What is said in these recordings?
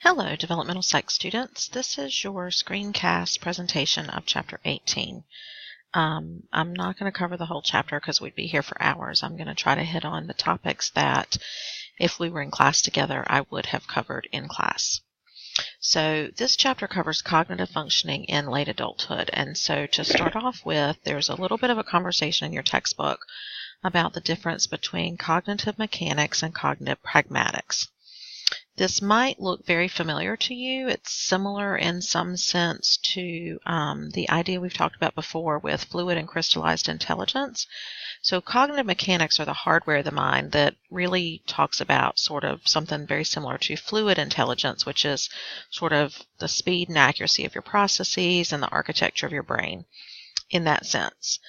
Hello, Developmental Psych students. This is your screencast presentation of Chapter 18. I'm not going to cover the whole chapter because we'd be here for hours. I'm going to try to hit on the topics that, if we were in class together, I would have covered in class. So this chapter covers cognitive functioning in late adulthood. And so to start off with, there's a little bit of a conversation in your textbook about the difference between cognitive mechanics and cognitive pragmatics. This might look very familiar to you. It's similar in some sense to the idea we've talked about before with fluid and crystallized intelligence. So cognitive mechanics are the hardware of the mind that really talks about sort of something very similar to fluid intelligence, which is sort of the speed and accuracy of your processes and the architecture of your brain in that sense.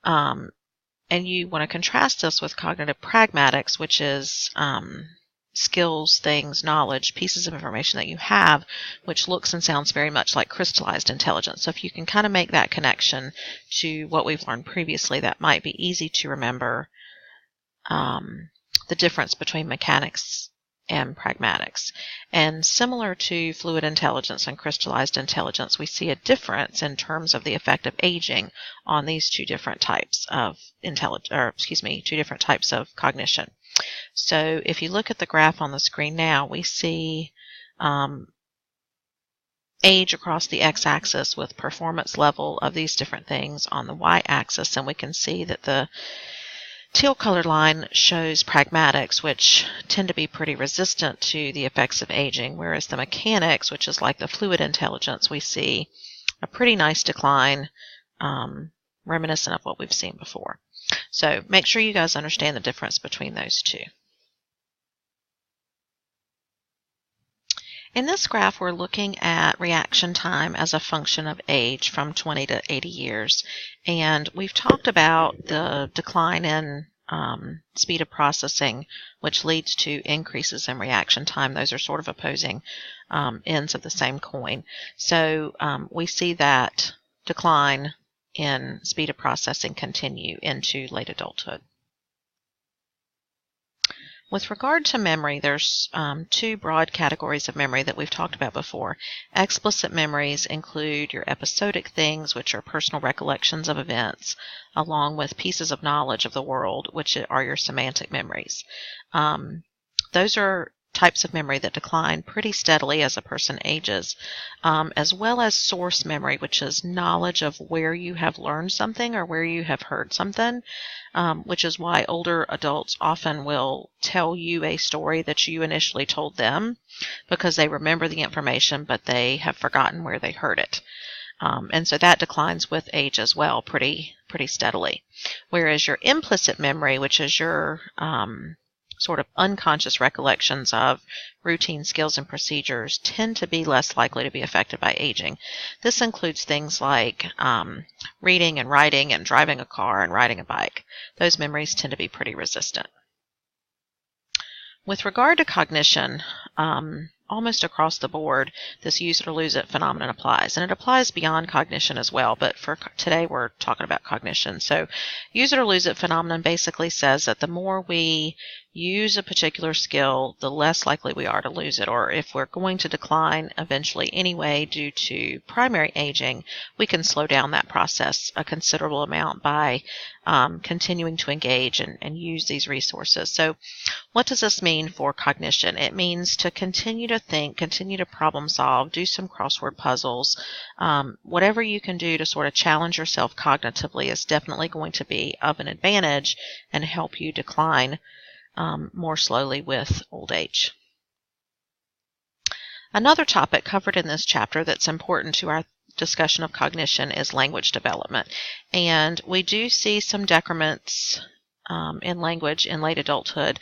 And you want to contrast this with cognitive pragmatics, which is skills, things, knowledge, pieces of information that you have, which looks and sounds very much like crystallized intelligence. So if you can kind of make that connection to what we've learned previously, that might be easy to remember the difference between mechanics and pragmatics. And similar to fluid intelligence and crystallized intelligence, we see a difference in terms of the effect of aging on these two different types of two different types of cognition. So if you look at the graph on the screen now, we see age across the x-axis with performance level of these different things on the y-axis, and we can see that the teal-colored line shows pragmatics, which tend to be pretty resistant to the effects of aging, whereas the mechanics, which is like the fluid intelligence, we see a pretty nice decline, reminiscent of what we've seen before. So make sure you guys understand the difference between those two. In this graph, we're looking at reaction time as a function of age from 20 to 80 years. And we've talked about the decline in speed of processing, which leads to increases in reaction time. Those are sort of opposing ends of the same coin. So we see that decline in speed of processing continue into late adulthood. With regard to memory, there's two broad categories of memory that we've talked about before. Explicit memories include your episodic things, which are personal recollections of events, along with pieces of knowledge of the world, which are your semantic memories. Those are types of memory that decline pretty steadily as a person ages, as well as source memory, which is knowledge of where you have learned something or where you have heard something, which is why older adults often will tell you a story that you initially told them because they remember the information, but they have forgotten where they heard it. And so that declines with age as well pretty steadily. Whereas your implicit memory, which is your sort of unconscious recollections of routine skills and procedures, tend to be less likely to be affected by aging. This includes things like reading and writing and driving a car and riding a bike. Those memories tend to be pretty resistant. With regard to cognition, almost across the board, this use it or lose it phenomenon applies. And it applies beyond cognition as well, but for today we're talking about cognition. So use it or lose it phenomenon basically says that the more we use a particular skill, the less likely we are to lose it. Or if we're going to decline eventually anyway due to primary aging, we can slow down that process a considerable amount by continuing to engage and use these resources. So what does this mean for cognition? It means to continue to think, continue to problem solve, do some crossword puzzles. Whatever you can do to sort of challenge yourself cognitively is definitely going to be of an advantage and help you decline more slowly with old age. Another topic covered in this chapter that's important to our discussion of cognition is language development. And we do see some decrements in language in late adulthood.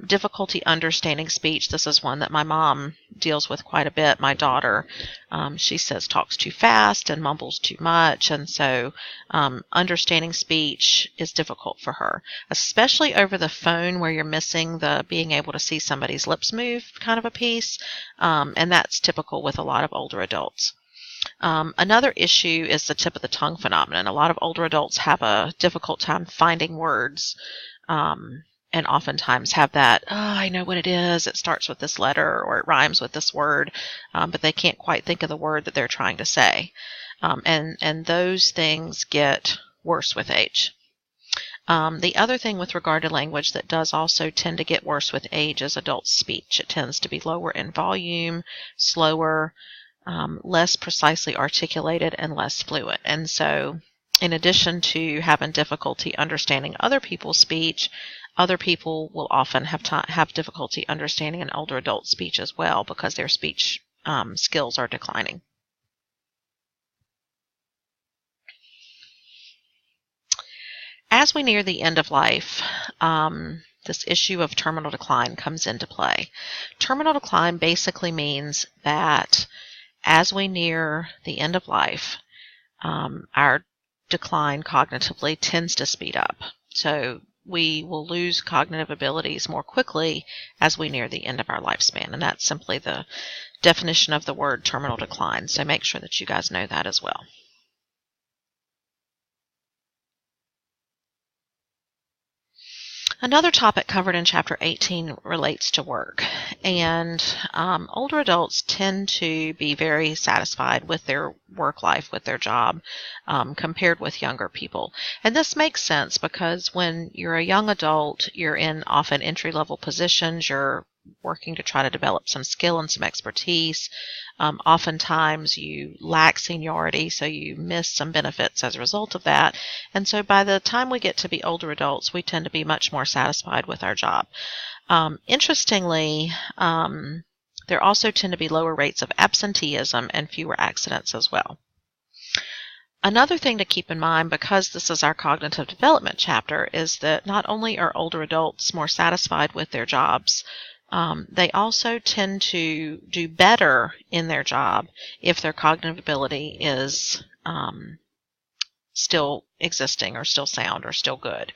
Difficulty understanding speech. This is one that my mom deals with quite a bit. My daughter, she says talks too fast and mumbles too much, and so understanding speech is difficult for her, especially over the phone where you're missing the being able to see somebody's lips move kind of a piece, and that's typical with a lot of older adults. Another issue is the tip of the tongue phenomenon. A lot of older adults have a difficult time finding words and oftentimes have that, oh, I know what it is. It starts with this letter or it rhymes with this word, but they can't quite think of the word that they're trying to say. And those things get worse with age. The other thing with regard to language that does also tend to get worse with age is adult speech. It tends to be lower in volume, slower, less precisely articulated, and less fluent. And so in addition to having difficulty understanding other people's speech, other people will often have difficulty understanding an older adult's speech as well because their speech skills are declining. As we near the end of life, this issue of terminal decline comes into play. Terminal decline basically means that as we near the end of life, our decline cognitively tends to speed up. So we will lose cognitive abilities more quickly as we near the end of our lifespan. And that's simply the definition of the word terminal decline. So make sure that you guys know that as well. Another topic covered in Chapter 18 relates to work, and older adults tend to be very satisfied with their work life, with their job, compared with younger people. And this makes sense because when you're a young adult, you're in often entry-level positions, you're working to try to develop some skill and some expertise. Oftentimes you lack seniority, so you miss some benefits as a result of that. And so by the time we get to be older adults, we tend to be much more satisfied with our job. Interestingly, there also tend to be lower rates of absenteeism and fewer accidents as well. Another thing to keep in mind, because this is our cognitive development chapter, is that not only are older adults more satisfied with their jobs, they also tend to do better in their job if their cognitive ability is still existing or still sound or still good.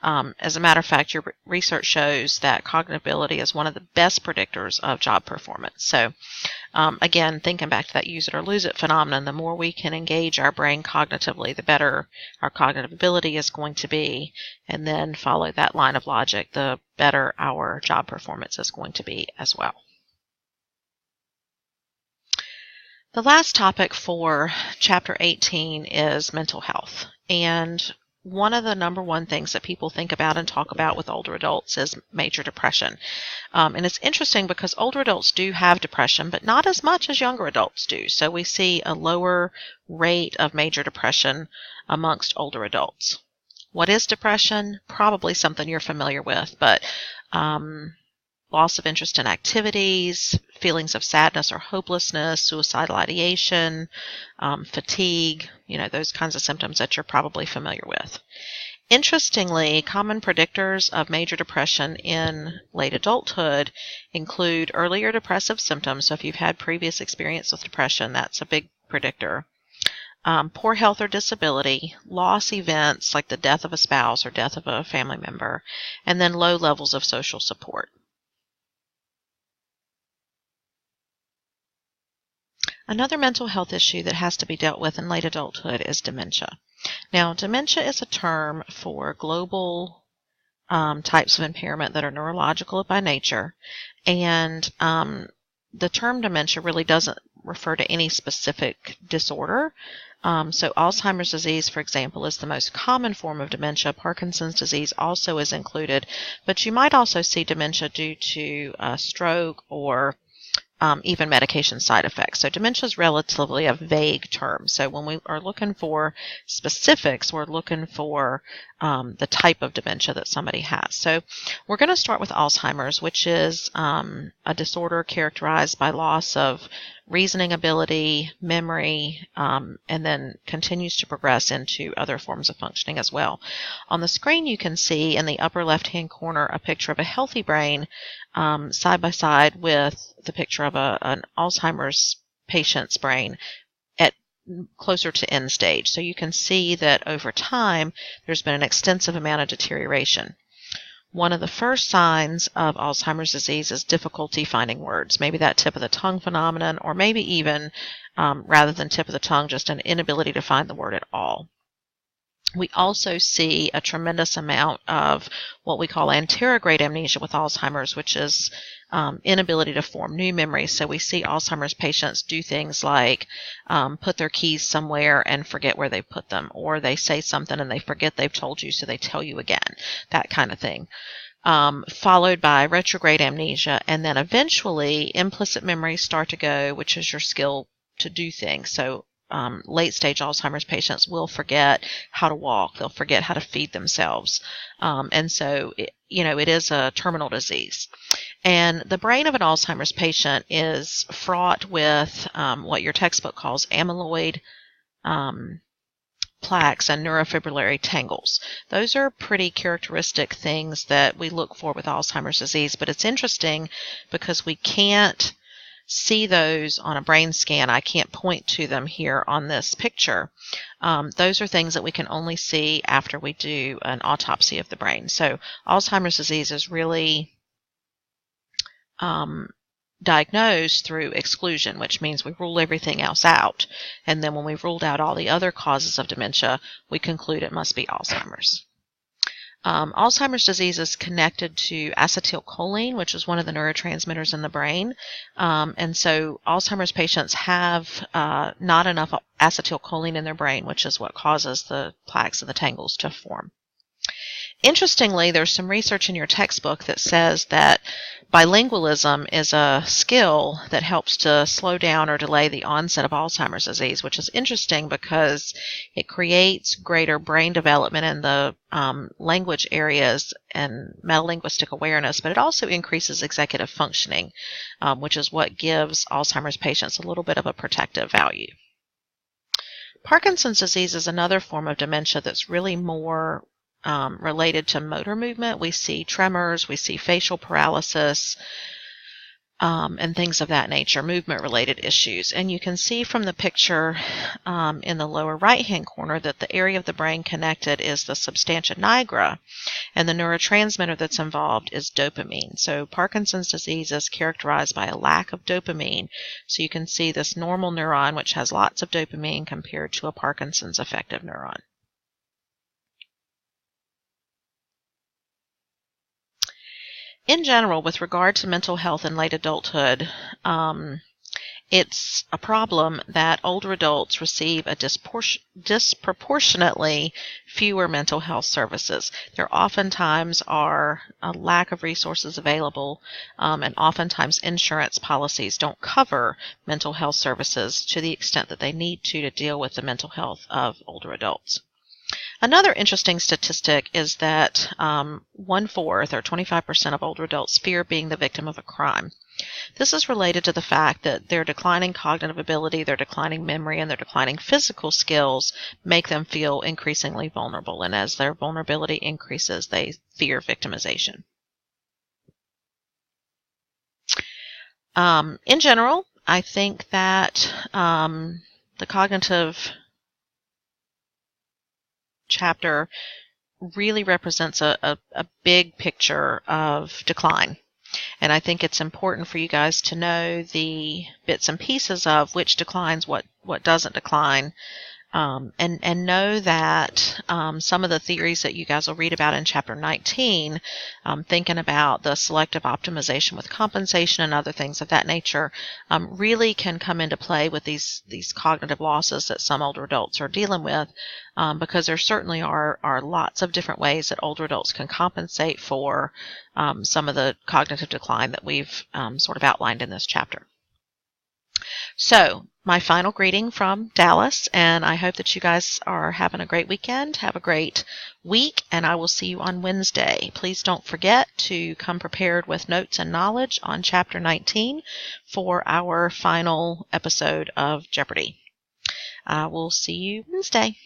As a matter of fact, your research shows that cognitive ability is one of the best predictors of job performance. So again, thinking back to that use it or lose it phenomenon, the more we can engage our brain cognitively, the better our cognitive ability is going to be, and then follow that line of logic, the better our job performance is going to be as well. The last topic for Chapter 18 is mental health. And one of the number one things that people think about and talk about with older adults is major depression. And it's interesting because older adults do have depression, but not as much as younger adults do. So we see a lower rate of major depression amongst older adults. What is depression? Probably something you're familiar with, but loss of interest in activities, feelings of sadness or hopelessness, suicidal ideation, fatigue, those kinds of symptoms that you're probably familiar with. Interestingly, common predictors of major depression in late adulthood include earlier depressive symptoms. So if you've had previous experience with depression, that's a big predictor. Poor health or disability, loss events like the death of a spouse or death of a family member, and then low levels of social support. Another mental health issue that has to be dealt with in late adulthood is dementia. Now, dementia is a term for global types of impairment that are neurological by nature, and the term dementia really doesn't refer to any specific disorder. So Alzheimer's disease, for example, is the most common form of dementia. Parkinson's disease also is included, but you might also see dementia due to stroke or even medication side effects. So dementia is relatively a vague term. So when we are looking for specifics, we're looking for the type of dementia that somebody has. So we're going to start with Alzheimer's, which is a disorder characterized by loss of reasoning ability, memory, and then continues to progress into other forms of functioning as well. On the screen, you can see in the upper left-hand corner a picture of a healthy brain side by side with the picture of an Alzheimer's patient's brain at closer to end stage. So you can see that over time, there's been an extensive amount of deterioration. One of the first signs of Alzheimer's disease is difficulty finding words, maybe that tip of the tongue phenomenon, or maybe even, rather than tip of the tongue, just an inability to find the word at all. We also see a tremendous amount of what we call anterograde amnesia with Alzheimer's, which is inability to form new memories. So we see Alzheimer's patients do things like put their keys somewhere and forget where they put them, or they say something and they forget they've told you, so they tell you again, that kind of thing. Followed by retrograde amnesia, and then eventually implicit memories start to go, which is your skill to do things. So late-stage Alzheimer's patients will forget how to walk. They'll forget how to feed themselves. And so, it is a terminal disease. And the brain of an Alzheimer's patient is fraught with what your textbook calls amyloid plaques and neurofibrillary tangles. Those are pretty characteristic things that we look for with Alzheimer's disease, but it's interesting because we can't see those on a brain scan. I can't point to them here on this picture. Those are things that we can only see after we do an autopsy of the brain. So Alzheimer's disease is really diagnosed through exclusion, which means we rule everything else out. And then when we've ruled out all the other causes of dementia, we conclude it must be Alzheimer's. Alzheimer's disease is connected to acetylcholine, which is one of the neurotransmitters in the brain. And so Alzheimer's patients have not enough acetylcholine in their brain, which is what causes the plaques and the tangles to form. Interestingly, there's some research in your textbook that says that bilingualism is a skill that helps to slow down or delay the onset of Alzheimer's disease, which is interesting because it creates greater brain development in the language areas and metalinguistic awareness, but it also increases executive functioning, which is what gives Alzheimer's patients a little bit of a protective value. Parkinson's disease is another form of dementia that's really more related to motor movement. We see tremors, we see facial paralysis, and things of that nature, movement-related issues. And you can see from the picture in the lower right-hand corner that the area of the brain connected is the substantia nigra, and the neurotransmitter that's involved is dopamine. So Parkinson's disease is characterized by a lack of dopamine. So you can see this normal neuron, which has lots of dopamine, compared to a Parkinson's affective neuron. In general, with regard to mental health in late adulthood, it's a problem that older adults receive a disproportionately fewer mental health services. There oftentimes are a lack of resources available, and oftentimes insurance policies don't cover mental health services to the extent that they need to deal with the mental health of older adults. Another interesting statistic is that 1/4 or 25% of older adults fear being the victim of a crime. This is related to the fact that their declining cognitive ability, their declining memory, and their declining physical skills make them feel increasingly vulnerable. And as their vulnerability increases, they fear victimization. In general, I think that the cognitive chapter really represents a big picture of decline. And I think it's important for you guys to know the bits and pieces of which declines, what doesn't decline, and know that some of the theories that you guys will read about in Chapter 19, thinking about the selective optimization with compensation and other things of that nature, really can come into play with these cognitive losses that some older adults are dealing with, because there certainly are lots of different ways that older adults can compensate for some of the cognitive decline that we've sort of outlined in this chapter. So, my final greeting from Dallas, and I hope that you guys are having a great weekend. Have a great week, and I will see you on Wednesday. Please don't forget to come prepared with notes and knowledge on Chapter 19 for our final episode of Jeopardy! We'll see you Wednesday.